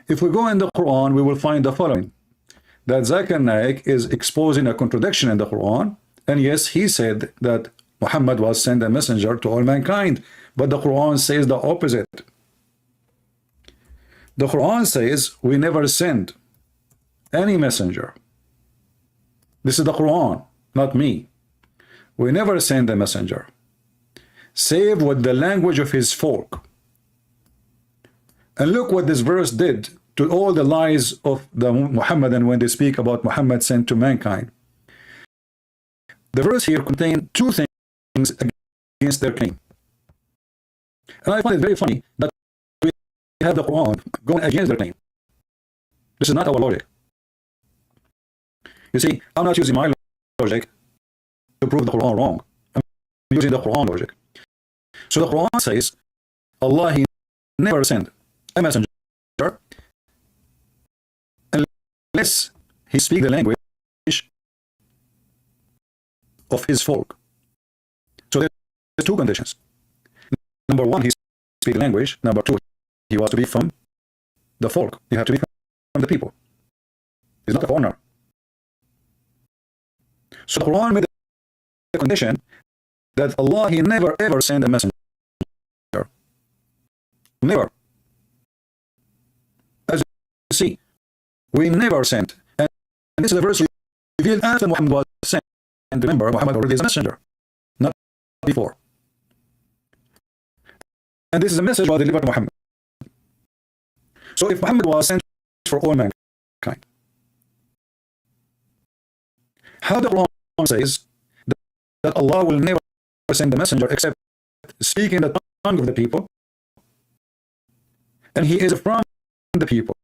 If we go in the Quran, we will find the following, that Zakir Naik is exposing a contradiction in the Quran. And yes, he said that Muhammad was sent a messenger to all mankind, but the Quran says the opposite. The Quran says we never sent any messenger. This is the Quran, not me. We never send a messenger save with the language of his folk. And look what this verse did to all the lies of the Muhammadan when they speak about Muhammad sent to mankind. The verse here contains two things against their claim. And I find it very funny that we have the Quran going against their claim. This is not our logic. You see, I'm not using my logic to prove the Quran wrong. I'm using the Quran logic. So the Quran says Allah, he never sent a messenger unless he speaks the language of his folk. So there's two conditions. Number one, he speaks the language. Number two, he was to be from the folk. He had to be from the people. He's not a foreigner. So the Quran made the condition that Allah, he never ever sent a messenger. Never. As you see, we never sent. And this is the verse revealed after Muhammad was sent. And remember, Muhammad already is a messenger, not before. And this is a message was delivered to Muhammad. So if Muhammad was sent for all mankind, how the Quran says that Allah will never send the messenger except speaking the tongue of the people, and he is from the people.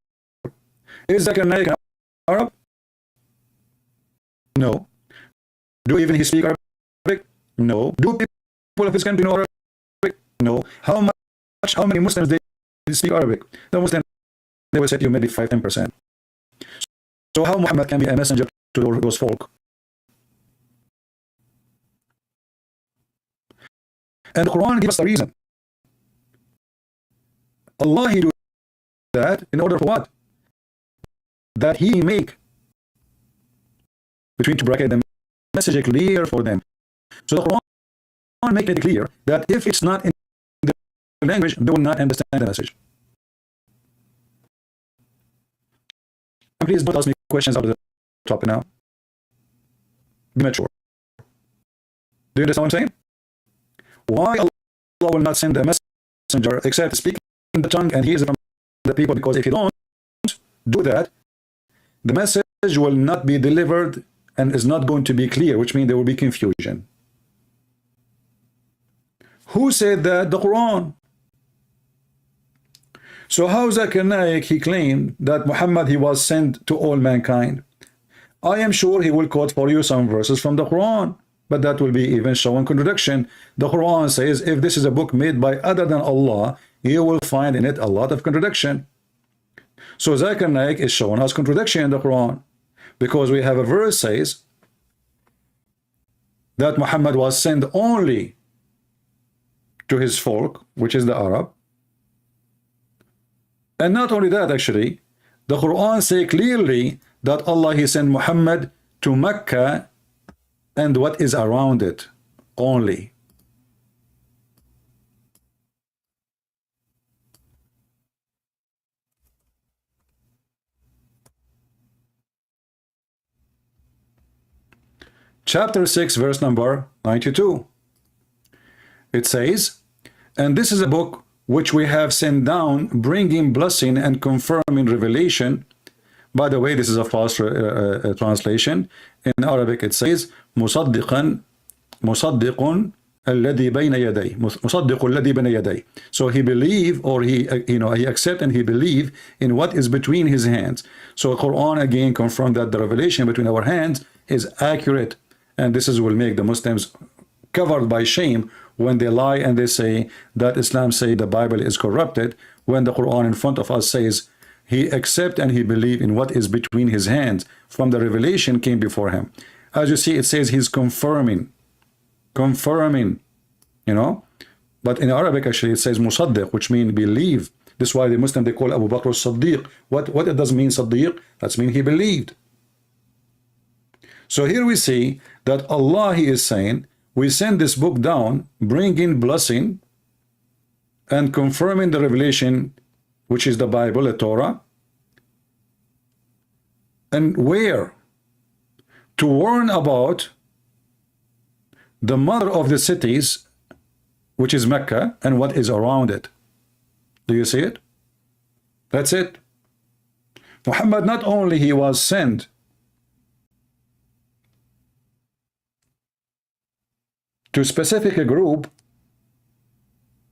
Is Zakir Naik an Arab? No. Do even he speak Arabic? No. Do people of his country know Arabic? No. How many Muslims they speak Arabic? The Muslims, they will say to you maybe 5-10%. So how Muhammad can be a messenger to those folk? And the Quran gives us the reason. Allah, he do that in order for what? That he make between two brackets the message clear for them. So the Quran make it clear that if it's not in the language, they will not understand the message. And please don't ask me questions out of the topic now. Be mature. Do you understand what I'm saying? Why Allah will not send a messenger except speaking the tongue and he is from the people? Because if you don't do that, the message will not be delivered and is not going to be clear, which means there will be confusion. Who said that? The Quran. So how Zakir Naik, he claimed that Muhammad, he was sent to all mankind. I am sure he will quote for you some verses from the Quran, but that will be even showing contradiction. The Quran says if this is a book made by other than Allah, you will find in it a lot of contradiction. So Zakir Naik is showing us contradiction in the Quran, because we have a verse says that Muhammad was sent only to his folk, which is the Arab. And not only that, actually, the Quran say clearly that Allah, he sent Muhammad to Mecca and what is around it only. Chapter 6, verse number 92. It says, and this is a book which we have sent down, bringing blessing and confirming revelation. By the way, this is a false translation. In Arabic it says, مصدقا مصدق الذي بين يديه, مصدق الذي بين يديه. So he believe, or he he accept and he believe in what is between his hands. So Quran again confirmed that the revelation between our hands is accurate, and this is will make the Muslims covered by shame when they lie and they say that Islam say the Bible is corrupted, when the Quran in front of us says he accept and he believe in what is between his hands from the revelation came before him. As you see, it says he's confirming, but in Arabic actually it says musaddiq, which means believe. This is why the Muslim, they call Abu Bakr as-Siddiq. What it does mean Siddiq? That's mean he believed. So here we see that Allah, he is saying, we send this book down, bringing blessing and confirming the revelation, which is the Bible, the Torah. And where? To warn about the mother of the cities, which is Mecca, and what is around it. Do you see it? That's it. Muhammad, not only he was sent to a specific group,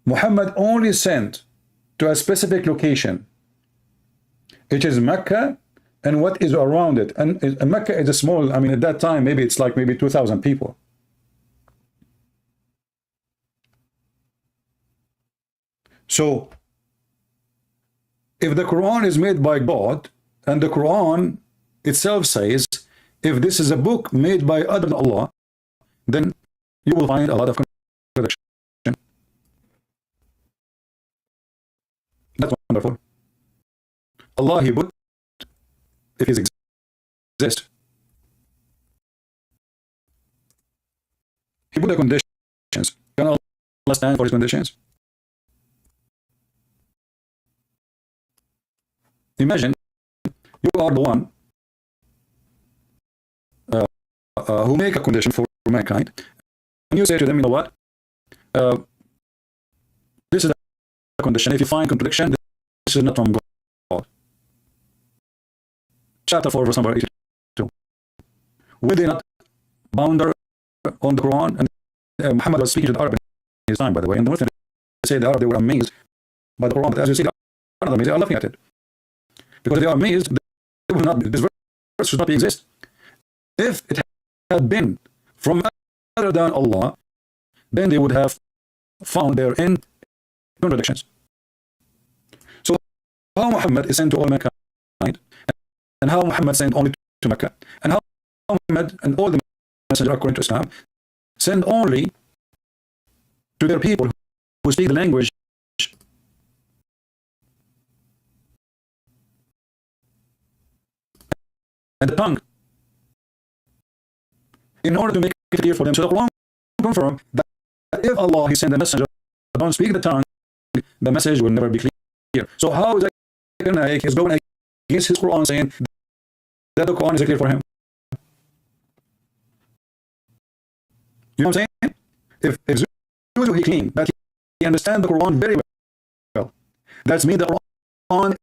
Muhammad only sent to a specific location. It is Mecca and what is around it. And Mecca is a small, I mean, at that time, maybe it's like maybe 2,000 people. So, if the Quran is made by God, and the Quran itself says, if this is a book made by other than Allah, then you will find a lot of contradiction. That's wonderful. Allah, he put, if he exists, he put the conditions. Can Allah stand for his conditions? Imagine you are the one who make a condition for mankind, and you say to them, you know what? This is the condition. If you find contradiction, this is not from God. Chapter 4, verse number 82. Will they not ponder on the Quran? And Muhammad was speaking to the Arab in his time, by the way. And the Muslims say the Arab, they were amazed by the Quran. But as you see, the Arab, they are laughing at it. Because they are amazed, they will not, this verse should not exist. If it had been from other than Allah, then they would have found therein contradictions. So how Muhammad is sent to all mankind, and how Muhammad sent only to Mecca, and how Muhammad and all the messengers according to Islam send only to their people who speak the language and the tongue, in order to make it clear for them. So the Quran confirm that if Allah, he sent a messenger, don't speak the tongue, the message will never be clear. So how is Zakir Naik is going against his Quran, saying that the Quran is clear for him? You know what I'm saying? If he claimed that he understands the Quran very well, that's mean the Quran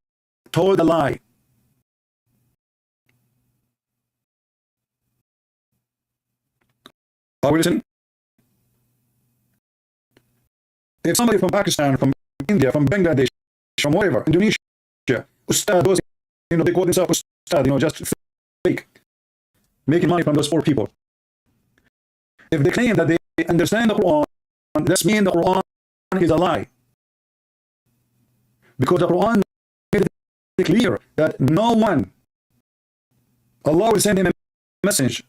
told a lie. Are we listening? If somebody from Pakistan, from India, from Bangladesh, from wherever, Indonesia, Ustad, those, you know, they call themselves Ustad, you know, just fake, making money from those poor people. If they claim that they understand the Quran, that means the Quran is a lie. Because the Quran made it clear that no one, Allah will send him a message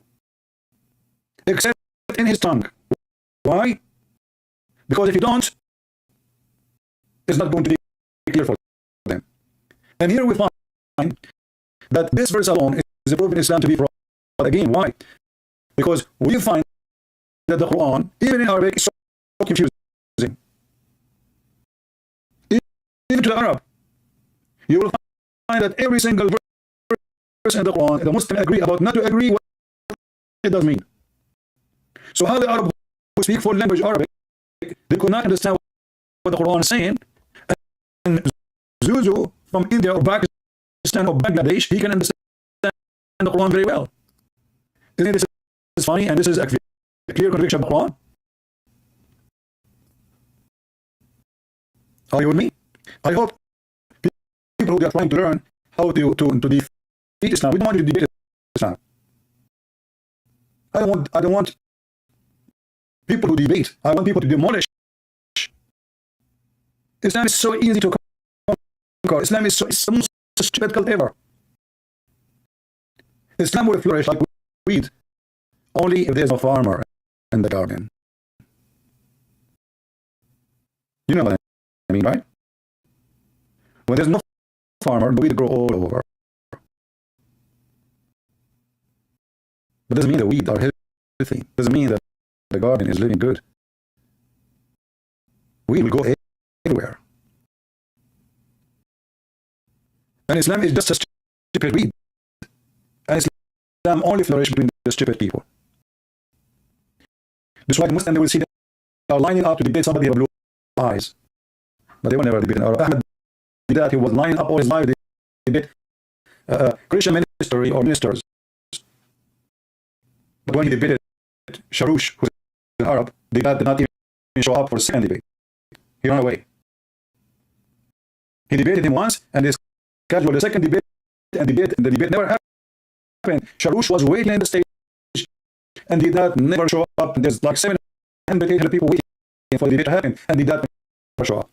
except in his tongue. Why? Because if you don't, it's not going to be clear for them. And here we find that this verse alone is proven in Islam to be fraud. But again, why? Because we find that the Quran, even in Arabic, is so confusing. Even to the Arab, you will find that every single verse in the Quran, the Muslims agree about not to agree what it does mean. So how the Arab who speak full language Arabic, they could not understand what the Quran is saying, and Zuzu from India or Pakistan or Bangladesh, he can understand the Quran very well. Isn't this funny? And this is a clear contradiction of the Quran. Are you with me? I hope people who are trying to learn how to defeat Islam, we don't want you to debate Islam. I don't want people who debate. I want people to demolish. Islam is so easy to conquer. Islam is the most stupid cult ever. Islam will flourish like weed only if there's no farmer in the garden. You know what I mean, right? When there's no farmer, the weed grow all over. But doesn't mean the weed are healthy. Doesn't mean that the garden is living good. Weed will go everywhere. And Islam is just a stupid weed. And Islam only flourishes between the stupid people. That's why Muslims will see they are lining up to debate somebody with blue eyes. But they will never debate an Arab. Ahmed did that. He was lining up all his life to debate Christian ministry or ministers. But when he debated Sharoush, who is an Arab, the did not even show up for the second debate. He ran away. He debated him once, and they scheduled a second debate, and the debate never happened. Sharoush was waiting in the stage, and did not never show up. There's like 700, 800 people waiting for the debate to happen, and did not never show up.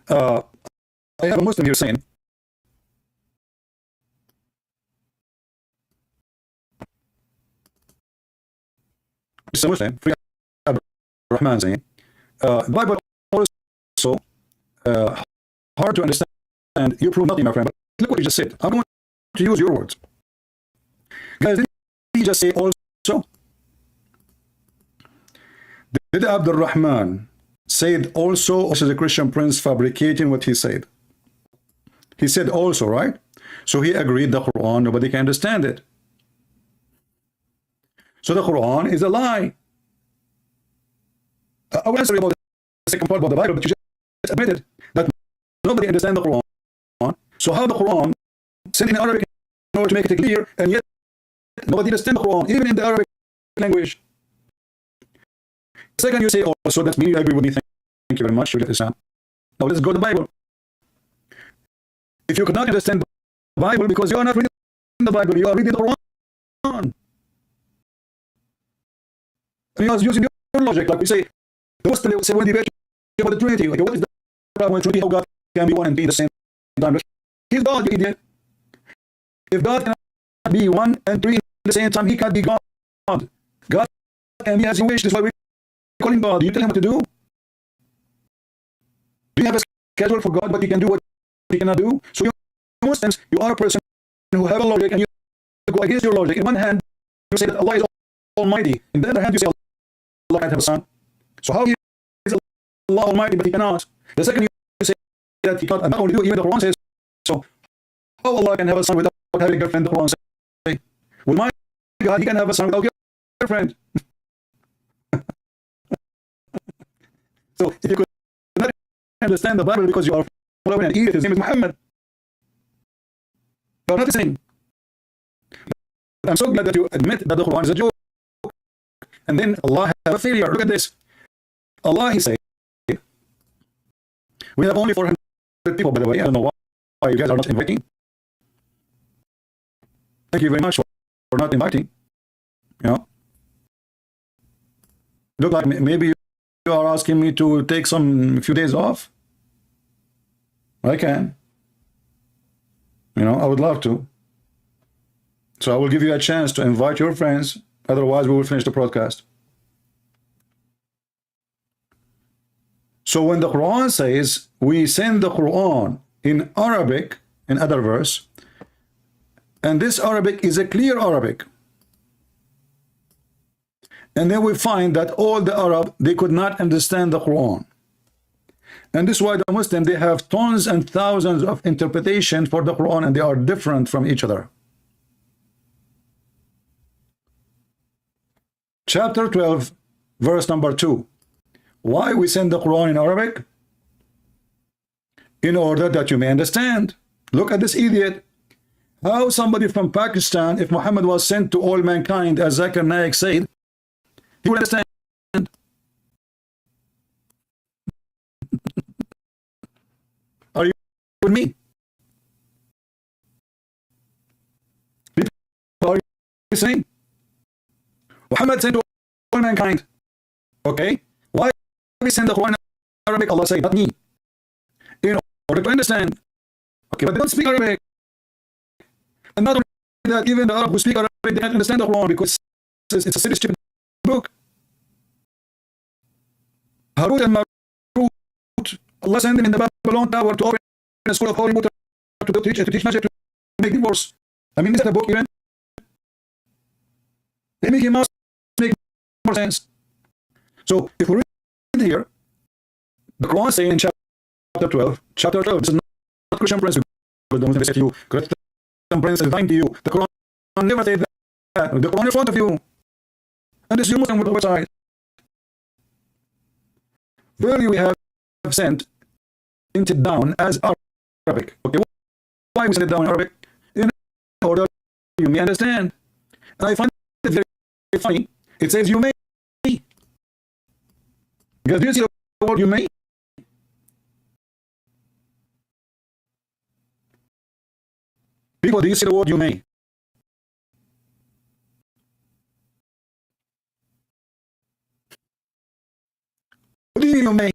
I have a Muslim here saying, it's a Muslim, Free Rahman saying, the Bible also hard to understand, and you prove nothing, my friend, but look what you just said. I'm going to use your words. Guys, did he just say also? Did Abdul Rahman said also, or is a Christian prince fabricating what he said? He said also, right? So he agreed the Quran, nobody can understand it. So the Quran is a lie. I will answer about the second part about the Bible, but you just admitted that nobody understands the Quran. So how the Quran said in Arabic in order to make it clear, and yet nobody understands the Quran, even in the Arabic language. Second, you say also, that's me, you agree with me, thank you very much, Islam. Now let's go to the Bible. If you could not understand the Bible because you are not reading the Bible, you are reading the Quran. And you are using your logic, like we say, the Muslim will say, when debate about the Trinity, like, what is the problem with Trinity? How God can be one and be the same time? He's God, you idiot. If God cannot be one and three at the same time, he can't be God. God can be as you wish. That's why we call him God. You tell him what to do. Do you have a schedule for God, but he can do what he cannot do? So you Muslims, you are a person who have a logic, and you go against your logic. In one hand, you say that Allah is Almighty. In the other hand, you say Allah can't have a son. So how is Allah Almighty, but he cannot? The second, you say that he can't, and not only do, even the Quran says so. How Allah can have a son without having a girlfriend? The Quran says, well, my God, he can have a son without a girlfriend. So if you could not understand the Bible because you are following an idiot, his name is Muhammad. You are not listening. I'm so glad that you admit that the Quran is a joke. And then Allah have a failure. Look at this. Allah, he said, we have only 400 people, by the way. I don't know why you guys are not inviting. Thank you very much for not inviting. You know, look like maybe you are asking me to take some few days off. I can. You know, I would love to. So I will give you a chance to invite your friends. Otherwise, we will finish the broadcast. So when the Quran says we send the Quran in Arabic, in other verse, and this Arabic is a clear Arabic, and then we find that all the Arab, they could not understand the Quran. And this is why the Muslim, they have tons and thousands of interpretations for the Quran, and they are different from each other. Chapter 12, verse number 2. Why we send the Quran in Arabic? In order that you may understand. Look at this idiot. How somebody from Pakistan, if Muhammad was sent to all mankind, as Zakir Naik said, he will understand. Are you with me? Are you listening? Muhammad sent to all mankind. Okay? Why we send the Quran in Arabic? Allah said, not me. In order to understand. Okay, but they don't speak Arabic. And not only that even the Arab who speak Arabic, they can't understand the Quran because it's a silly, stupid book. Harut and Marut, Allah sent them in the Babylon tower to open a school of holy water to teach magic to make divorce. I mean, is that a book even? They make him make more sense. So if we read here, the Quran saying in chapter 12, this is not Christian Prince, but the Muslims say to you, Christian Prince is lying to you. The Quran never said that. The Quran in front of you. And this is your Muslim website. Where we have sent it down as Arabic. Okay, why we send it down in Arabic? In order you may understand. And I find it very funny. It says you may. Because do you see the word you may? People, do you see the word you may? What do you mean you may?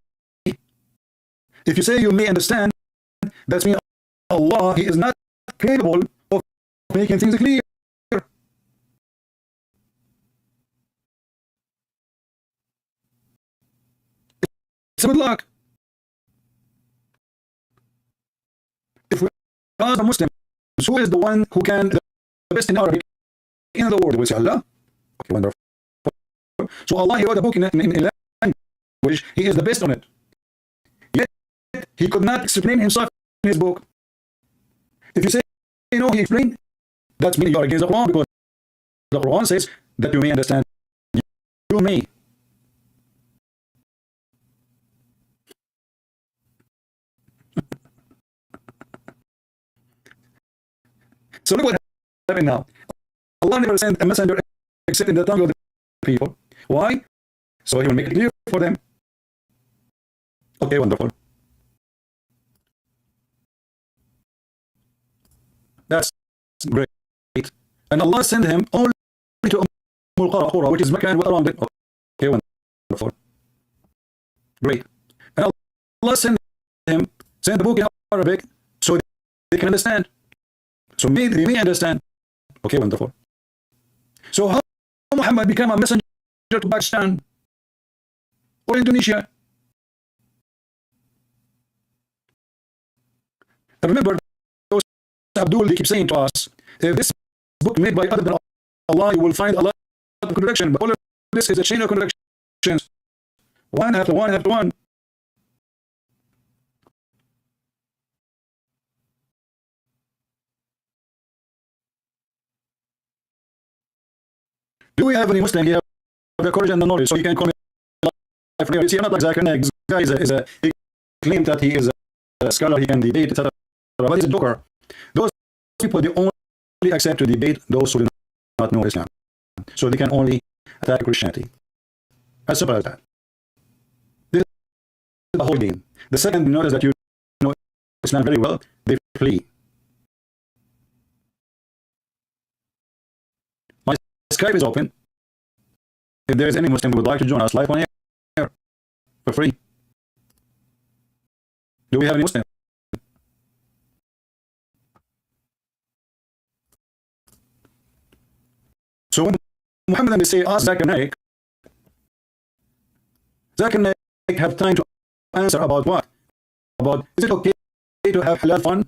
If you say you may understand, that means Allah, He is not capable of making things clear. It's a good luck. If we ask the Muslims, who is the one who can the best in Arabic in the world? We say Allah. Okay, wonderful. So Allah, He wrote a book in language. He is the best on it. Yet He could not explain Himself in His book. If you say, no, He explained, that means you are against the Quran, because the Quran says that you may understand. You may. So look what happened now. Allah never sent a messenger except in the tongue of the people. Why? So He will make it clear for them. Okay, wonderful. That's great. And Allah sent him only to Qura, which is Mecca and around it. Okay, wonderful. Great. And Allah sent the book in Arabic so they can understand. So they may understand. Okay, wonderful. So how Muhammad became a messenger to Pakistan or Indonesia? And remember, those Abdul, they keep saying to us, if this book made by other than Allah, you will find a lot of contradiction. But all of this is a chain of contradictions. One after one after one. Do we have any Muslim here the courage and the knowledge so he can come life? You see, I'm not like Zakir Naik. This guy he claimed that he is a scholar, he can debate, etc. But he's a joker. Those people, they only accept to debate those who do not know Islam. So they can only attack Christianity. As simple as that. This is the whole game. The second you notice that you know Islam very well, they flee. My Skype is open. If there is any Muslim who would like to join us live on air for free. Do we have any Muslim? So when Muhammad and they say, ask Zakir Naik have time to answer about what? About, is it okay to have halal fun?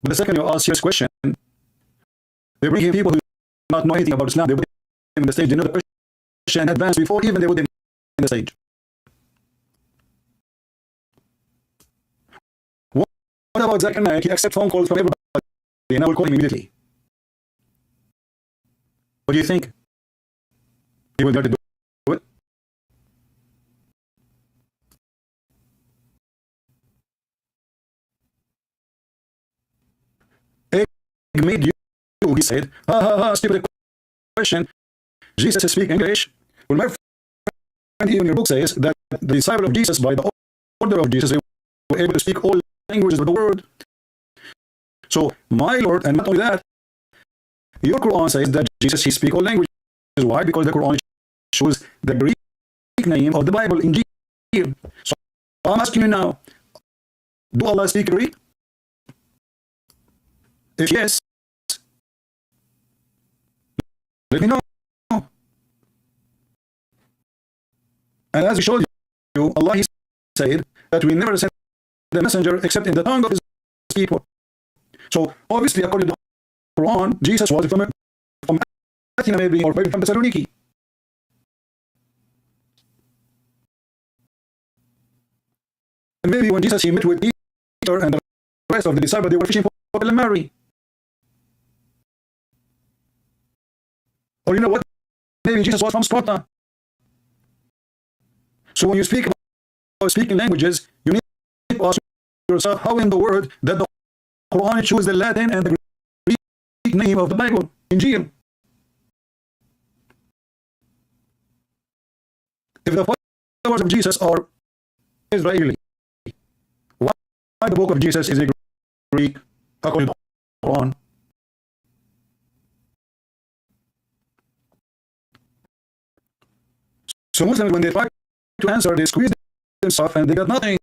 But the second you ask serious question, they bring in people who do not know anything about Islam. They put them in the stage. They know the question advanced before even they put them in the stage. What about Zakir Naik? He accepts phone calls from everybody, and I will call him immediately. What do you think? He will dare to do it? Egg made you, he said. Stupid question. Jesus speaks English. Well, my friend here in your book says that the disciple of Jesus, by the order of Jesus, they were able to speak all languages of the world. So, my Lord, and not only that, your Quran says that Jesus, he speaks all languages. Why? Because the Quran shows the Greek name of the Bible in Injil. So I'm asking you now, do Allah speak Greek? If yes, let me know. And as we showed you, Allah He said that we never send the messenger except in the tongue of his people. So obviously, according to the Quran, Jesus was from Athena, maybe, or maybe from Thessaloniki. And maybe when Jesus he met with Peter and the rest of the disciples, they were fishing for calamari. Or you know what? Maybe Jesus was from Sparta. So when you speak about speaking languages, you need to ask yourself how in the world that the Quran choose the Latin and the Greek name of the Bible, Injil. If the followers of Jesus are Israeli, why the book of Jesus is a Greek according to the Quran? So Muslims, when they try to answer, they squeeze themselves and they got nothing.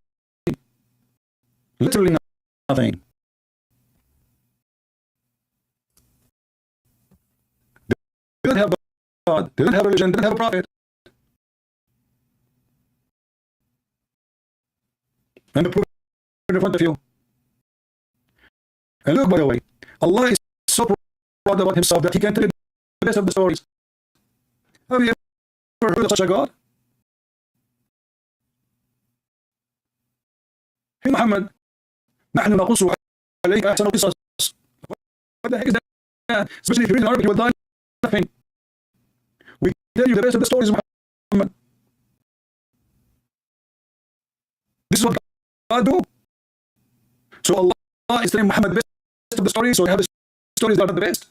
Literally nothing. They don't have God, they don't have religion, they don't have a prophet. And the proof in front of you. And look, by the way, Allah is so proud about himself that he can tell you the best of the stories. Have you ever heard of such a God? Hey Muhammad, نحن نقص عليك أحسن القصص. What the heck is that? Especially if you read an article, you will die laughing. We tell you the best of the stories, Muhammad. This is what God do. So Allah is telling Muhammad the best of the stories, so you have the stories that are the best.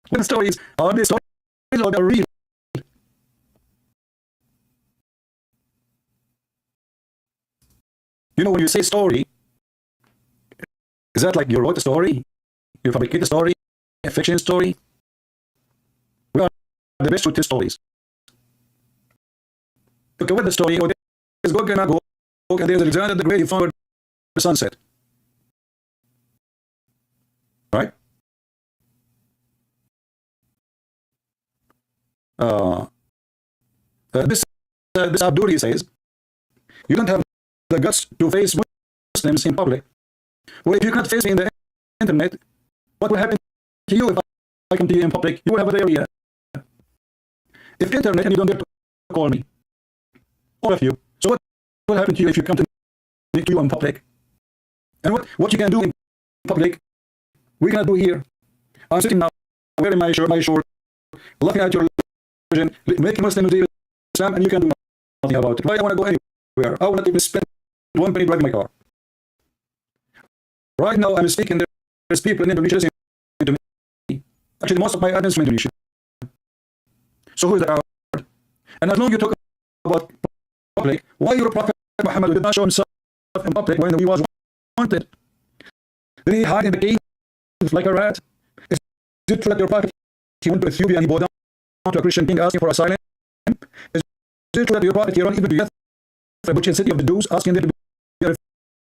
What stories are they stories or they're real? You know, when you say story, is that like you wrote a story? You fabricate a story? A fiction story? We are the best to tell stories. Okay, what the story? Oh, there's Gog and Magog, and there's Alexander the Great, he found the sunset. Right? This Abdul says, you don't have the guts to face Muslims in public. Well, if you can't face me in the internet, what will happen to you if I come to you in public? You will have a diarrhea. If internet and you don't get to call me, all of you. So what will happen to you if you come to you in public? And what you can do in public, we cannot do here. I'm sitting now, wearing my shirt, laughing at your religion, making Muslims leave Islam, and you can do nothing about it. Why I want to go anywhere? I will not even spend one penny driving my car. Right now, I'm speaking. There's people in Indonesia listening to me. Actually, most of my audience from Indonesia. So who is the crowd? And as long as you talk about public, why your Prophet Muhammad did not show himself in public when he was wanted? Did he hide in the cave like a rat? Is it true that your Prophet he went to Ethiopia and he bowed down to a Christian king asking for asylum? Is it true that your Prophet he ran even to Yathrib, which is the city of the Jews, asking them to be a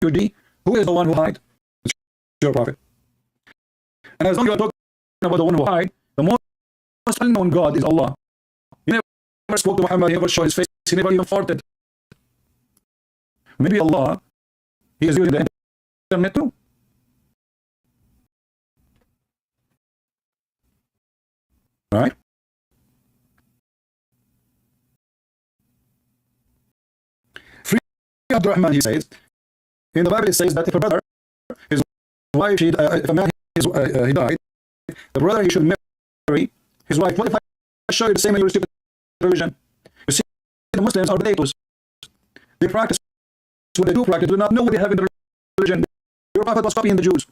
refugee? Who is the one who hide? It's your Prophet. And as long as you are talking about the one who hide, the most unknown God is Allah. He never spoke to Muhammad, he never showed his face, he never even farted. Maybe Allah, he is using the internet too. Right? Free Abdurrahman, he says, in the Bible it says that if a brother, his wife, if a man he died, the brother he should marry his wife. What if I show you the same in your stupid religion? You see, the Muslims are potatoes. They practice what they do practice, do not know what they have in the religion. Your Prophet was copying the Jews.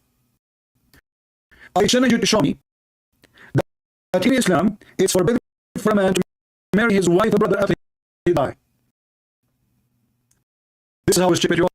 I challenge you to show me that in Islam, it's forbidden for a man to marry his wife or brother after he died. This is how stupid you